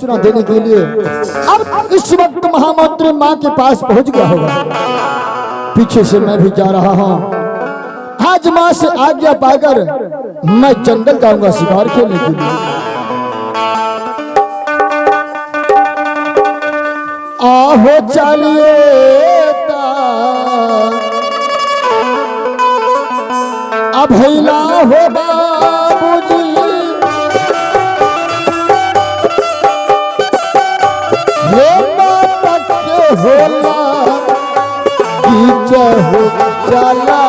सूचना देने के लिए अब इस वक्त महामंत्री माँ के पास पहुंच गया होगा। पीछे से मैं भी जा रहा हूँ। आज माँ से आज्ञा पाकर मैं जंगल जाऊंगा शिकार खेलने के लिए। आहो चलिए अभैला हो बाबूजी, हे माता के होला हो चला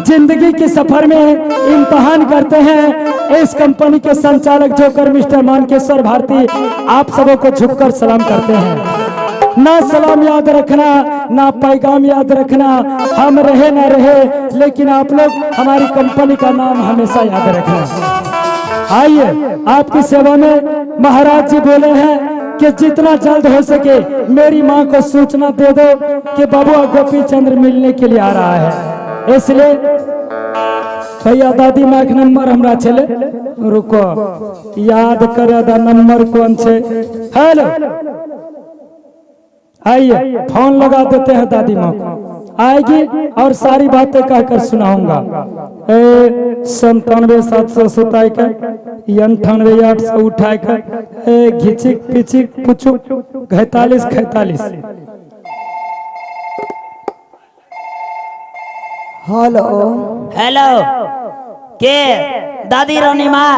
जिंदगी के सफर में इम्तहान करते हैं। इस कंपनी के संचालक जोकर मिस्टर मानकेश्वर भारती आप सबों को झुककर सलाम करते हैं। ना सलाम याद रखना, ना पैगाम याद रखना, हम रहे ना रहे, लेकिन आप लोग हमारी कंपनी का नाम हमेशा याद रखना। आइए, आपकी सेवा में महाराज जी बोले हैं कि जितना जल्द हो सके मेरी माँ को सूचना दे दो कि बबुआ गोपी चंद्र मिलने के लिए आ रहा है। इसलिए भैया दादी माँ का नंबर हमरा चले, रुको याद कर नंबर कौन छे। हेलो, आइए फोन लगा देते हैं दादी माँ को, आएगी और सारी बातें कहकर सुनाऊंगा। 97,727 98,800 उठाकर घिचिक पिचिक पुचुक 45 हेलो हेलो, के दादी रानी माँ?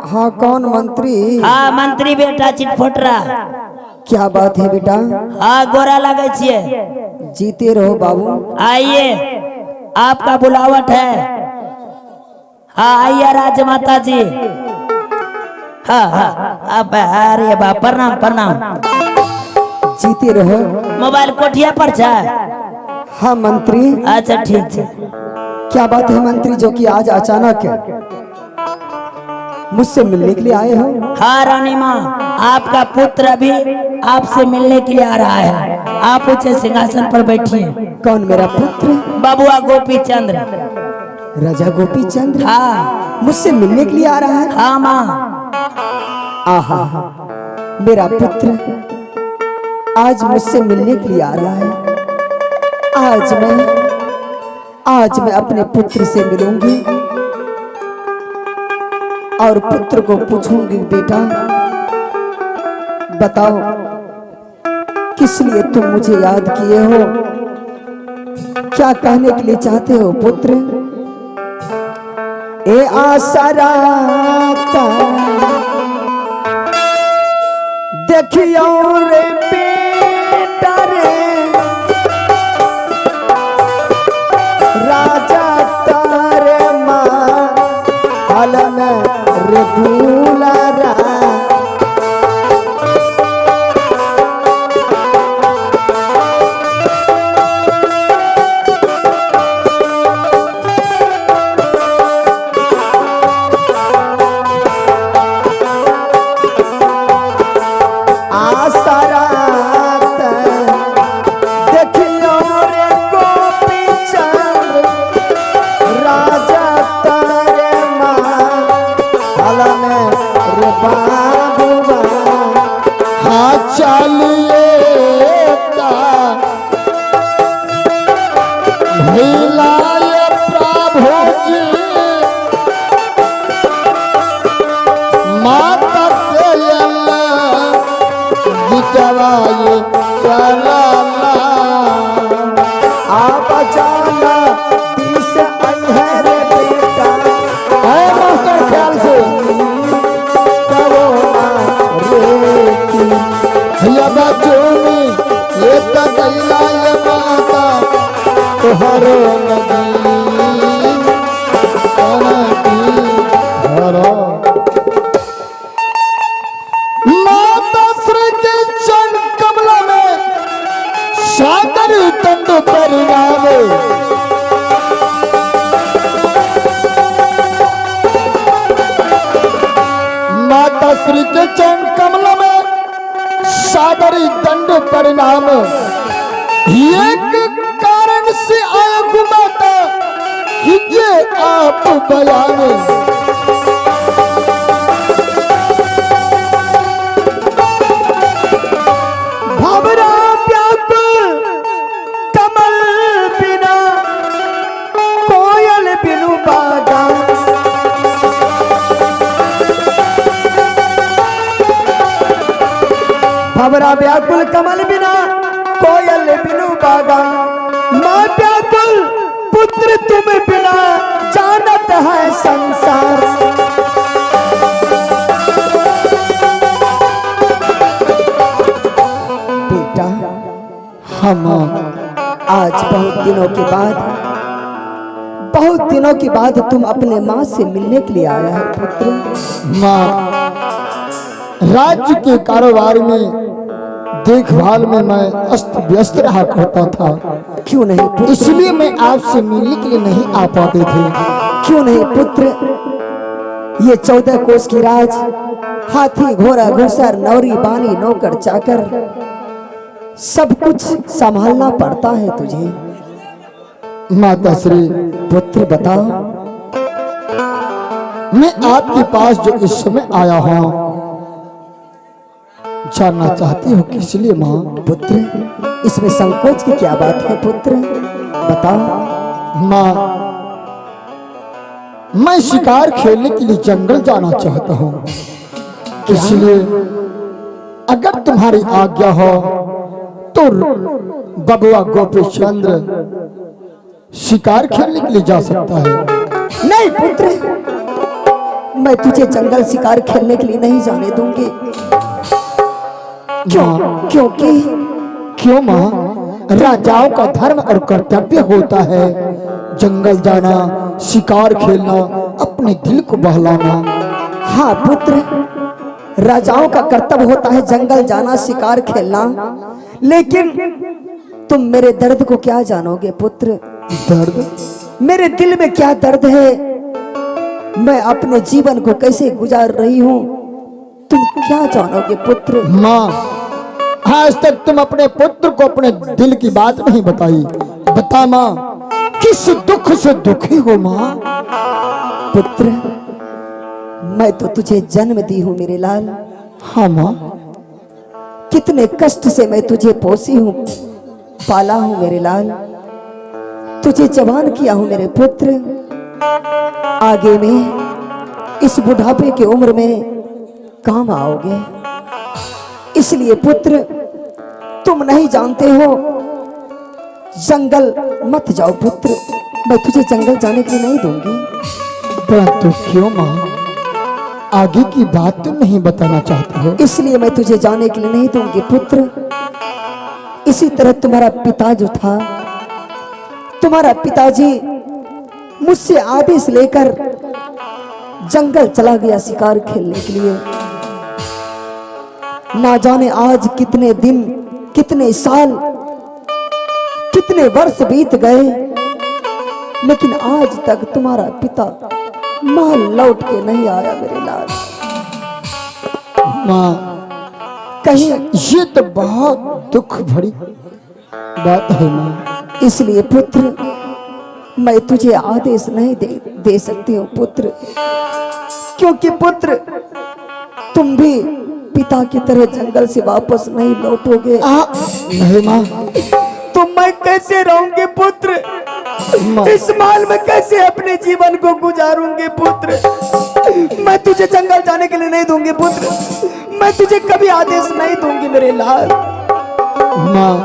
हाँ, कौन मंत्री? हाँ, मंत्री बेटा चिटफोटरा। क्या बात है बेटा? हाँ, गोरा लगे छिए। जीते रहो बाबू। आइए, आपका बुलावट है। हाँ आइए राजमाता जी। हाँ हाँ, अरे बा प्रणाम प्रणाम। जीते रहो। मोबाइल कोठिया पर छा? हाँ मंत्री। अच्छा ठीक है। क्या बात है मंत्री, जो कि आज अचानक मुझसे मिलने के लिए आए हो? हाँ रानी माँ, आपका पुत्र भी आपसे मिलने के लिए आ रहा है। आप ऊंचे सिंहासन पर बैठिए। कौन मेरा पुत्र? बबुआ गोपी चंद्र। राजा गोपी चंद्र? हाँ, मुझसे मिलने के लिए आ रहा है? हाँ माँ। आहा, मेरा पुत्र आज मुझसे मिलने के लिए आ रहा है। आज मैं अपने पुत्र से मिलूंगी और पुत्र को पूछूंगी, बेटा बताओ किस लिए तुम मुझे याद किए हो, क्या कहने के लिए चाहते हो पुत्र? ए आसरा देखियो रे बेटा रे, राजा तारे माँ हलन रे दुलारा। माता परिणाम। माता श्री के चरण कमल में सादरी दंड परिणाम। एक कारण से आया माता कीजिए आप बयान। भवरा व्याकुल कमल बिना कोयल बिनु बागा। माँ व्याकुल पुत्र तुम बिना जानत है संसार। बेटा हम आज बहुत दिनों के बाद तुम अपने माँ से मिलने के लिए आया है पुत्र। माँ, राज्य के कारोबार में देखभाल में मैं अस्त व्यस्त रहा करता था। क्यों नहीं पुत्र? इसलिए मैं आपसे मिलने के लिए नहीं आ पाते थे। क्यों नहीं पुत्र? ये 14 कोस की राज, हाथी घोड़ा घुसर नौरी बानी नौकर चाकर, सब कुछ संभालना पड़ता है तुझे। माता श्री, पुत्र बताओ, मैं आपके पास जो इस समय आया हूँ जानना चाहती हूँ किस लिए माँ? पुत्र इसमें संकोच की क्या बात है पुत्र, बताओ। माँ, मैं शिकार खेलने के लिए जंगल जाना चाहता हूँ, इसलिए अगर तुम्हारी आज्ञा हो तो बबुआ गोपी चंद्र शिकार खेलने के लिए जा सकता है। नहीं पुत्र, मैं तुझे जंगल शिकार खेलने के लिए नहीं जाने दूंगी। क्योंकि क्यों माँ? राजाओं का धर्म और कर्तव्य होता है जंगल जाना, शिकार खेलना, अपने दिल को बहलाना। हाँ पुत्र, राजाओं का कर्तव्य होता है जंगल जाना, शिकार खेलना, लेकिन तुम मेरे दर्द को क्या जानोगे पुत्र? दर्द? मेरे दिल में क्या दर्द है, मैं अपने जीवन को कैसे गुजार रही हूँ, तुम क्या जानोगे पुत्र? माँ, आज तक तुम अपने पुत्र को अपने दिल की बात नहीं बताई। बता माँ, किस दुख से दुखी हो माँ? पुत्र, मैं तो तुझे जन्म दी हूँ मेरे लाल। हाँ माँ। कितने कष्ट से मैं तुझे पोसी हूँ, पाला हूँ मेरे लाल, तुझे जवान किया हूँ मेरे पुत्र। आगे में इस बुढ़ापे की उम्र में काम आओगे, इसलिए पुत्र तुम नहीं जानते हो, जंगल मत जाओ पुत्र, मैं तुझे जंगल जाने के लिए नहीं दूंगी। परंतु क्यों माँ? आगे की बात तुम नहीं बताना चाहते हो? इसलिए मैं तुझे जाने के लिए नहीं दूंगी पुत्र। इसी तरह तुम्हारा पिता जो था, तुम्हारा पिताजी मुझसे आदेश लेकर जंगल चला गया शिकार खेलने के लिए। ना जाने आज कितने दिन, कितने साल, कितने वर्ष बीत गए, लेकिन आज तक तुम्हारा पिता महल लौट के नहीं आया मेरे लाल। माँ, कहीं ये तो बहुत दुख भरी बात है माँ। इसलिए पुत्र मैं तुझे आदेश नहीं दे सकती हूँ पुत्र, क्योंकि पुत्र तुम भी पिता की तरह जंगल से वापस नहीं लौटोगे। नहीं माँ। तो मैं कैसे रहूंगी पुत्र? इस माल में कैसे अपने जीवन को गुजारूंगी पुत्र? मैं तुझे जंगल जाने के लिए नहीं दूंगी पुत्र, मैं तुझे कभी आदेश नहीं दूंगी मेरे लाल। माँ,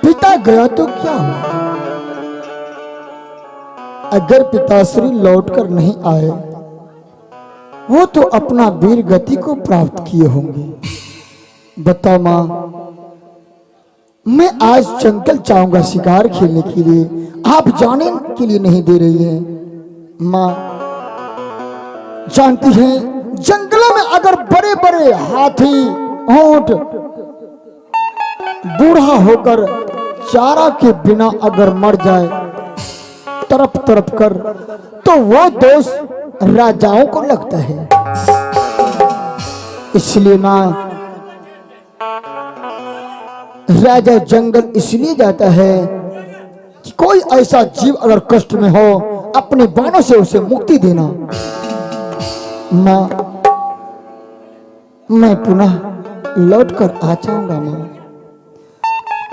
पिता गया तो क्या हुआ? अगर पिताश्री लौटकर नहीं आए, वो तो अपना वीर गति को प्राप्त किए होंगे। बताओ माँ, मैं आज जंगल जाऊंगा शिकार खेलने के लिए, आप जाने के लिए नहीं दे रही है। माँ जानती हैं, जंगलों में अगर बड़े बड़े हाथी, ऊंट बूढ़ा होकर चारा के बिना अगर मर जाए तरफ तरफ कर, तो वो दोष राजाओं को लगता है। इसलिए मां, राजा जंगल इसलिए जाता है कि कोई ऐसा जीव अगर कष्ट में हो, अपने बाणों से उसे मुक्ति देना। मां, मैं पुनः लौट कर आ जाऊंगा मां।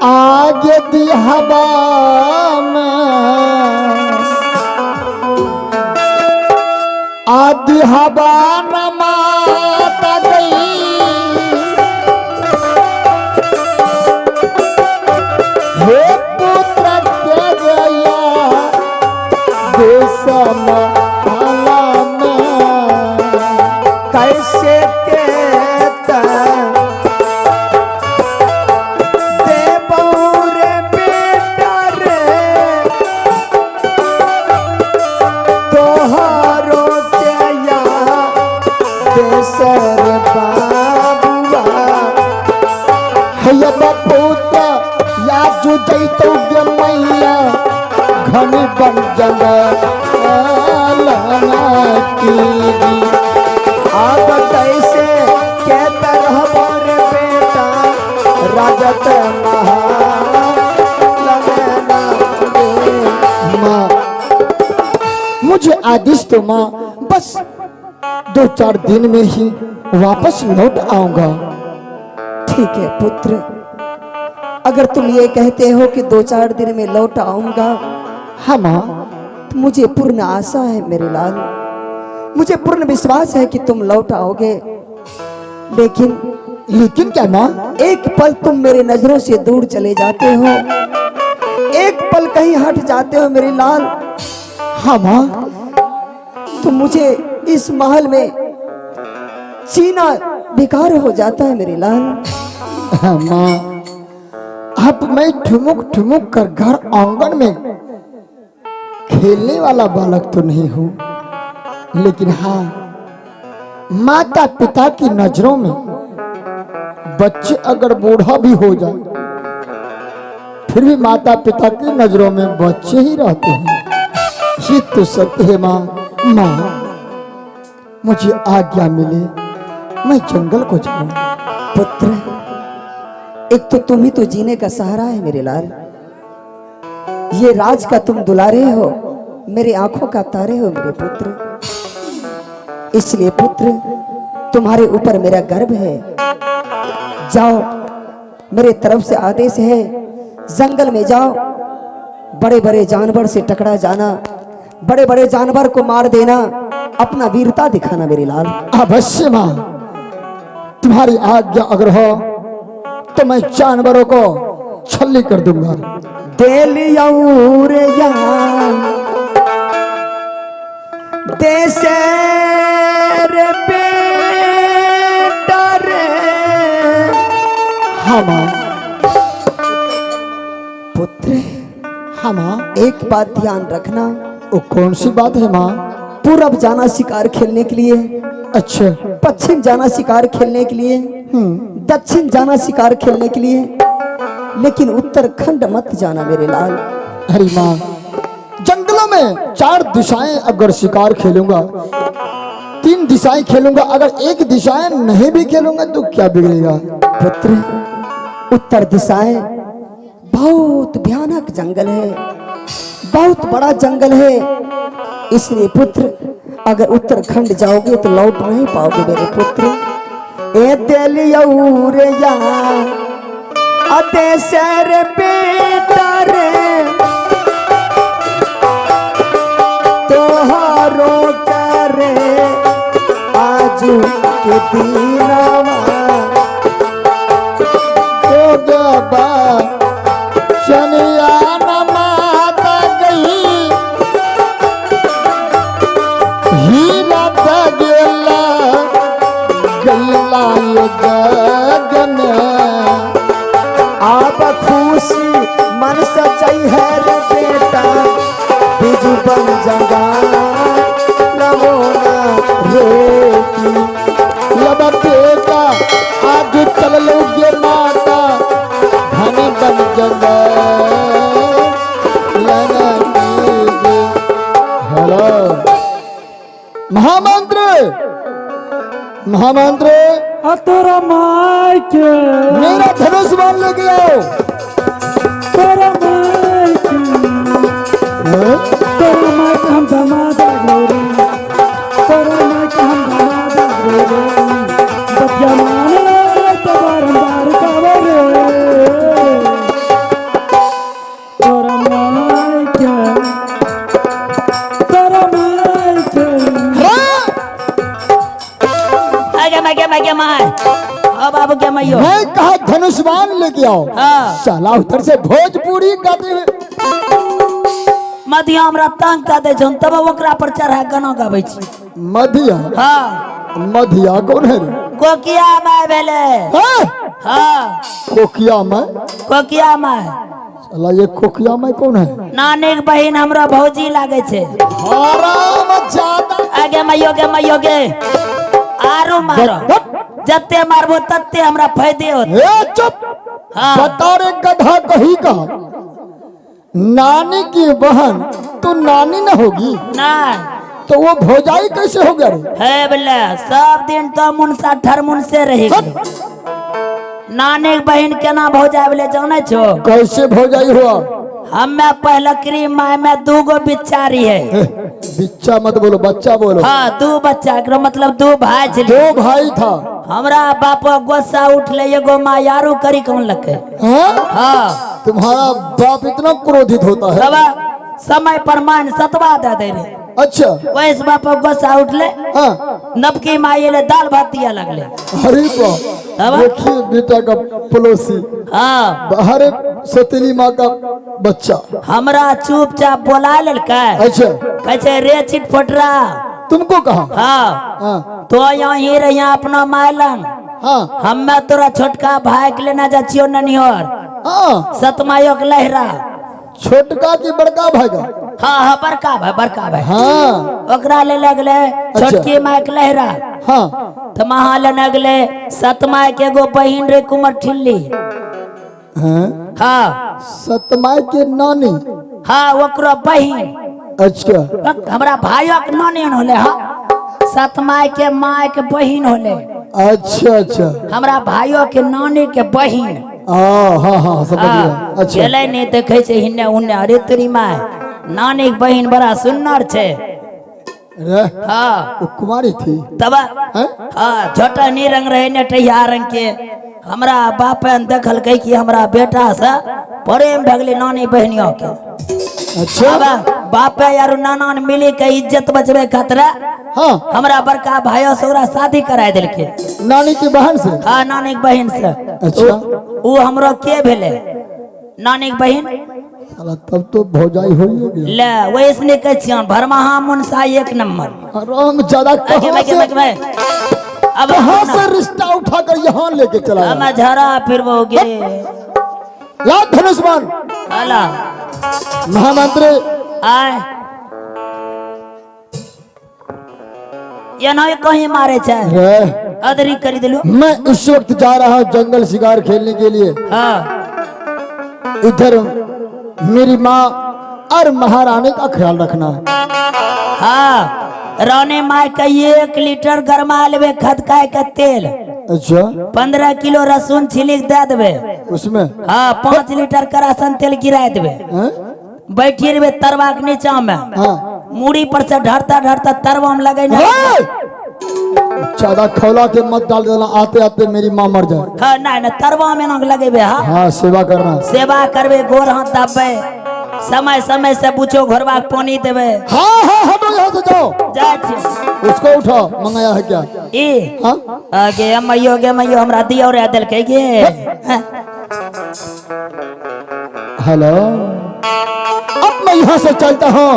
आगे दी हवा में आदि हवा न माता गई, हे पुत्र के गया देश माला में, कैसे कहता देवौरे बेटा रे तोहरो जया देसर बाबुआ। हैया बपूत या जो जैतो गे मैया घनी बन जंगल की। अब कैसे कहता रहबो रे बेटा राजत माँ, मुझे आदेश तो माँ, बस 2-4 दिन में ही वापस लौट आऊंगा। ठीक है पुत्र, अगर तुम ये कहते हो कि 2-4 दिन में लौट आऊंगा, हाँ माँ, तो मुझे पूर्ण आशा है मेरे लाल, मुझे पूर्ण विश्वास है कि तुम लौट आओगे। लेकिन क्या माँ? एक पल तुम मेरे नजरों से दूर चले जाते हो, एक पल कहीं हट जाते हो मेरे लाल, हाँ माँ, तो मुझे इस महल में जीना बेकार हो जाता है मेरे लाल। हाँ माँ, अब मैं ठुमुक ठुमुक कर घर आंगन में खेलने वाला बालक तो नहीं हूँ, लेकिन हाँ, माता पिता की नजरों में बच्चे अगर बूढ़ा भी हो जाए फिर भी माता पिता की नजरों में बच्चे ही रहते हैं। ये तो सत्य है माँ। माँ, मुझे आज्ञा मिले, मैं जंगल को जाऊं। पुत्र, एक तो तुम ही तो जीने का सहारा है मेरे लाल, ये राज का तुम दुलारे हो, मेरी आंखों का तारे हो मेरे पुत्र। इसलिए पुत्र, तुम्हारे ऊपर मेरा गर्व है। जाओ, मेरे तरफ से आदेश है, जंगल में जाओ, बड़े बड़े जानवर से टकरा जाना, बड़े बड़े जानवर को मार देना, अपना वीरता दिखाना मेरे लाल। अवश्य माँ, तुम्हारी आज्ञा अगर हो तो मैं जानवरों को छल्ली कर दूंगा। हाँ माँ। पुत्र, हाँ माँ। एक बात ध्यान रखना। वो कौन सी बात है माँ? पूरब जाना शिकार खेलने के लिए, अच्छा। पश्चिम जाना शिकार खेलने के लिए, दक्षिण जाना शिकार खेलने के लिए, लेकिन उत्तराखंड मत जाना मेरे लाल। हरी माँ, जंगलों में 4 दिशाएं अगर शिकार खेलूंगा, 3 दिशाएं खेलूंगा, अगर एक दिशाएं नहीं भी खेलूंगा तो क्या बिगड़ेगा? पुत्र, उत्तर दिशाएं बहुत भयानक जंगल है, बहुत बड़ा जंगल है। इसलिए पुत्र, अगर उत्तराखंड जाओगे तो लौट नहीं पाओगे मेरे पुत्र। ए दिलिया अदेसर बेटा रे तोहरो करे आज के दीनावा तो गबा शनिया न माता गई, हीरा दगेला गल्ला गगन। आप खुशी मन सचाई है रे बेटा, बिजू बन जगा नमोना रेती। लब बेटा आज चल लोगे माता महामंत्री तोरा माइक मेरा धनुष बाण लेके आओ। तोरा माइक हम दामाद गोरे, तोरा माइक हम दामाद गोरे, बतिया मान ले तो बारंबार कावरे। तोरा माइक आगे मार अब बाबू के मैयो मैं कहा धनुष बाण लेके आओ। हाँ। साला उधर से भोजपुरी गाते हुए मधिया हमरा तंग कर दे छन, तब ओकरा पर चढ़ा गाना गाबै छी। मधिया हाँ मधिया कौन है रे? कोकिया माय भेले। हाँ? हाँ कोकिया में कोकिया माय साला ये कोकिया में कौन है? नानी के बहिन हमरा भौजी लागे छे। हराम ज्यादा आगे मैयो के आरो मारो, जत्ते मारबो तत्ते हमरा फायदे होत। ए चुप। हाँ। बता रे गधा कहीं का नानी की बहन तो नानी न होगी ना तो वो भौजाई कैसे हो गया रे? है बोले सब दिन तो मुनसा ठरमुन से रही। नानी के बहिन केना भौजाई बोले जाने छो? कैसे भौजाई हुआ? हमें पहले क्रीम माय में 2 गो बिचारी है। बिच्चा मत बोलो, बच्चा बोलो। हाँ 2 बच्चा एकरो मतलब 2 भाई छे। 2 भाई था। हमरा बाप गुस्सा उठले एगो माँ यारू करी कौन लगे। हाँ? हाँ तुम्हारा बाप इतना क्रोधित होता है? तब समय पर मान सतवा दे दे रे। अच्छा। वैसे बाप गुस्सा उठले। हाँ। नबकी माई ले दाल भात दिया लगले। अरे बाप तब देखिए बेटा का पड़ोसी हाँ बाहर सतीली माँ का बच्चा हमरा चुपचाप बोला ललका। अच्छा कैसे रे चिटफटरा तुमको कहा? हाँ हाँ तो यहीं रही अपना मायलन। हाँ हमें तोरा छोटका भाई के लेना जा छियो ननिहर हाँ। सतमायो के लहरा। छोटका की बड़का भाई का? हाँ बड़का भाई हाँ। ओकरा ले लगले छोटकी माय के लहरा। हाँ तो महा ले लगले सतमाय के एगो बहिन रे कुमार ठिल्ली। हाँ। हाँ सतमाई के नानी? हाँ ओकरो बहिन। अच्छा हमरा भाइयों के नानी होले। हाँ सतमाय के माय के बहिन होले। अच्छा अच्छा। हमरा भाइयों के नानी के बहिन। हाँ हाँ हाँ समझ गया। अच्छा चले नहीं देखे से हिन्ने उन्ने। अरे तेरी माय नानी के बहिन बड़ा सुन्नर छे। रे हाँ वो कुमारी थी? तब हैं? हाँ छोटा नी रंग रहे नटैया रंग के। हमरा बाप देखल कही कि हमरा बेटा से प्रेम भगले नानी बहनियों के। अच्छा। अब बाप यार नाना ने मिली के इज्जत बचबे खातिर हाँ हमरा बड़का भाइयों से ओकरा शादी करा देलके। नानी की बहन से? हाँ नानी के बहन से। अच्छा। उ हमरो के भेले नानी के बहन। साला तब तो भौजाई हो ही गया। ले वैसने कह छियन भरमहा मुनसा 1 नंबर। हराम ज्यादा कहाँ से अब कहाँ से रिश्ता उठाकर यहाँ लेके चला हम गया? झरा फिरबोगे। ला धनुष बाण। अला महामंत्री आय ये नहीं कहीं मारे चाहे रे अदरी करी दिलू। मैं इस वक्त जा रहा हूँ जंगल शिकार खेलने के लिए। हाँ इधर मेरी माँ और महारानी का ख्याल रखना है। हाँ रानी माय का 1 लीटर गरमा लेवे खदकाय का तेल। अच्छा 15 किलो रसून छिलिक दे देवे उसमें? हाँ 5 लीटर करासन तेल गिरा देवे। हैं? बैठी रहे तरवा के नीचा में। हाँ मूड़ी पर से ढरता ढरता तरवा में लगे ना। ज्यादा खौला के मत डाल देना, आते आते मेरी माँ मर जाए। हाँ नहीं तरवा में ना लगे। हाँ हाँ सेवा करना। सेवा करबे गोर हाथ दबे समय समय से पूछो घरवा के पानी देवे। हाँ हाँ हटो यहाँ से जाओ। जाए छी। उसको उठाओ। मंगाया है क्या? ई हाँ आगे मैयो हमरा दियो रे दिल के गे। हेलो अब मैं यहाँ से चलता हूँ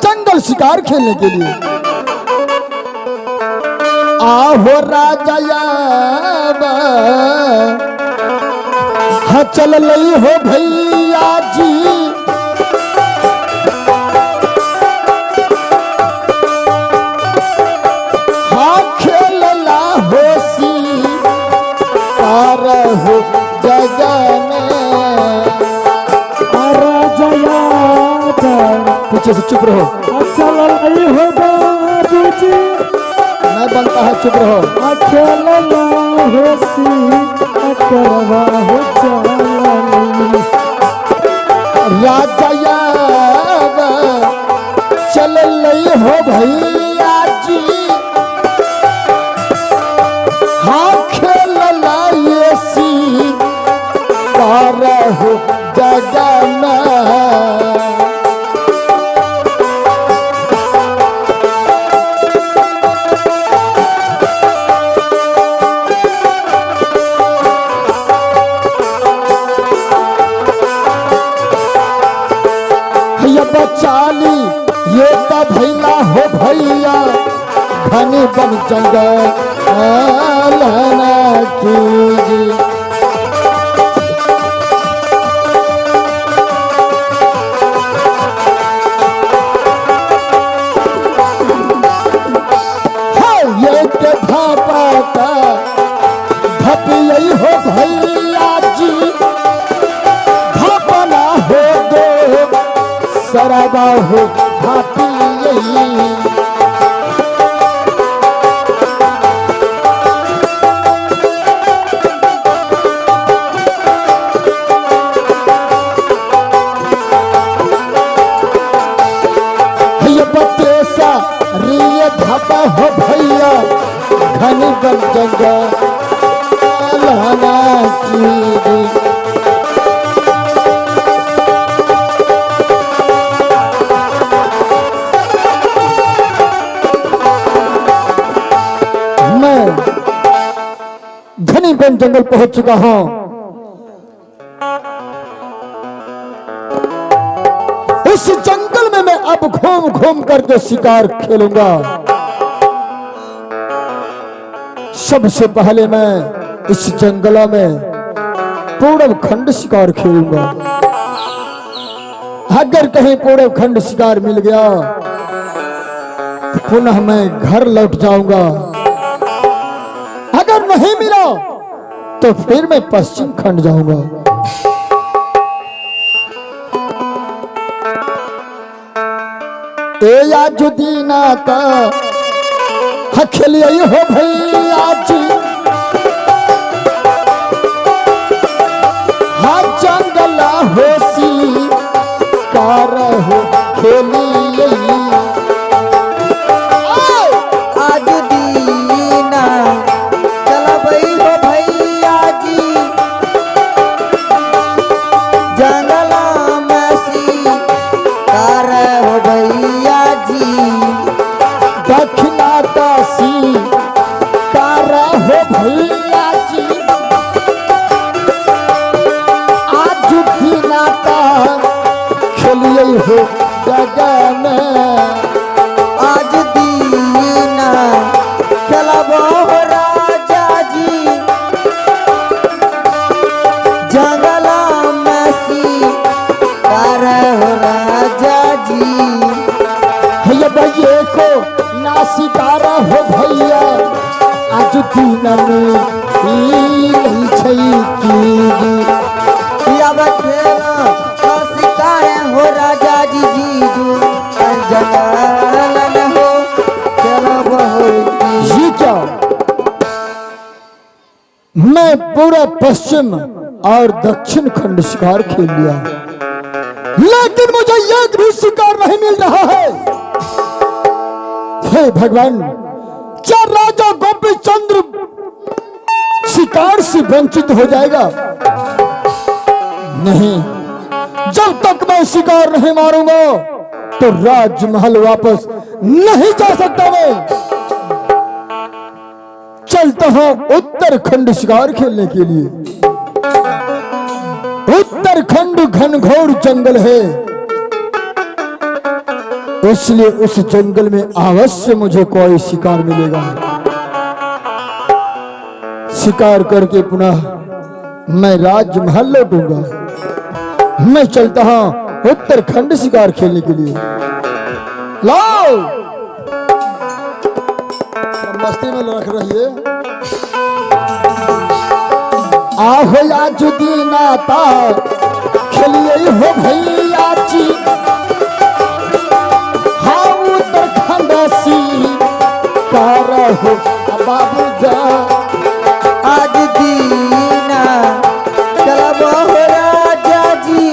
जंगल शिकार खेलने के लिए। आहो राजा हाँ चल लई हो भैया जी। हाँ खेलला होसी हो जगन पीछे से चुप रहो। अच्छा लड़ाई हो बाबूजी। मैं बनता है, चुप रहो। अकेला होसी अकरवा हो चलनी राजा याब चल लई हो भैया जी, हाँ खेल लाए सी हो जगन। बचाली ये तो भैया हो भैया, घनी बन जंगल कीजिए। ये के भापा का भपियई हो भैया जी, भापना हो दो शराबा हो भापियई। बतेसा रिये भापा हो भैया, घनी बन जंगल कीजिए। घनी बन जंगल पहुंच चुका हूं। इस जंगल में मैं अब घूम घूम करके शिकार खेलूंगा। सबसे पहले मैं इस जंगल में पूर्व खंड शिकार खेलूंगा। अगर कहीं पूर्व खंड शिकार मिल गया तो पुनः मैं घर लौट जाऊंगा। अगर नहीं मिला तो फिर मैं पश्चिम खंड जाऊंगा। ए याजुदीना का हखलियई हो भैया जी, हाँ जंगला होसी कार हो खेलियई। हो जगन आज दीना चलबो हो राजा जी, जंगला में शिकार हो राजा जी। भैया को ना शिकार हो भैया, आज दीना में हो राजा जी जीजू जंगल हो चलो ये क्या, मैं पूरा पश्चिम और दक्षिण खंड शिकार खेल लिया, लेकिन मुझे एक भी शिकार नहीं मिल रहा है। हे भगवान, क्या राजा गोपी चंद्र शिकार से वंचित हो जाएगा? नहीं, जब तक मैं शिकार नहीं मारूंगा तो राजमहल वापस नहीं जा सकता। मैं चलता हूं उत्तरखंड शिकार खेलने के लिए। उत्तरखंड घनघोर जंगल है, इसलिए उस जंगल में अवश्य मुझे कोई शिकार मिलेगा। शिकार करके पुनः मैं राजमहल लौटूंगा। मैं चलता हूं उत्तरखंड शिकार खेलने के लिए। लाओ, मस्ती में रख रहिए। आहो याजुदीना ता खेलिए हो भैया जी, हाँ उत्तरखंड शिकार हो बाबू जा आज दीना चलबो हो राजा जी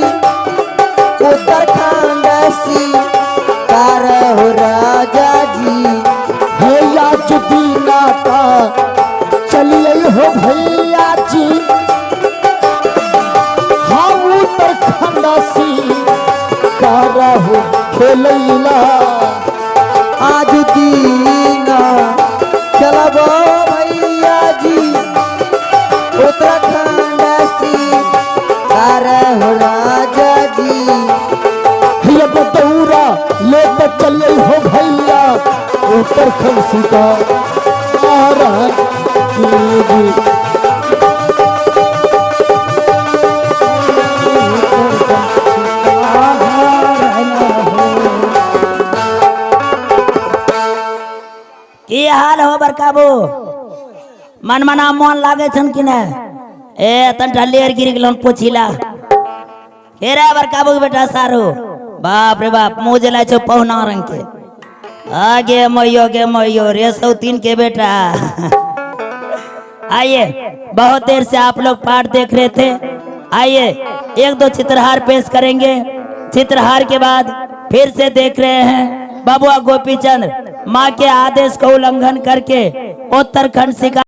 उत्तराखंड सिकार हो राजा जी है आज दीना का चलिए हो भैया जी हाँ उत्तराखंड सिकार हो खेलैला आज दीना चलबो भैया जी उत्तराखंड सिकार हो राजा जी ये बतौरा ले तो चलिए हो भैया उत्तराखंड सिकार की हाल हो बरकाबू मन मना मन लागे छन कि ने ए तन ढलेर गिर गेलन पोछिला के रे बरकाबू के बेटा सारू बाप रे बाप मुंह जला छो पहुना रंग के आगे मयो रे सौतीन के बेटा आइए बहुत देर से आप लोग पाठ देख रहे थे आइए एक दो चित्रहार पेश करेंगे चित्रहार के बाद फिर से देख रहे हैं बबुआ गोपीचंद माँ के आदेश को उल्लंघन करके उत्तराखंड शिकार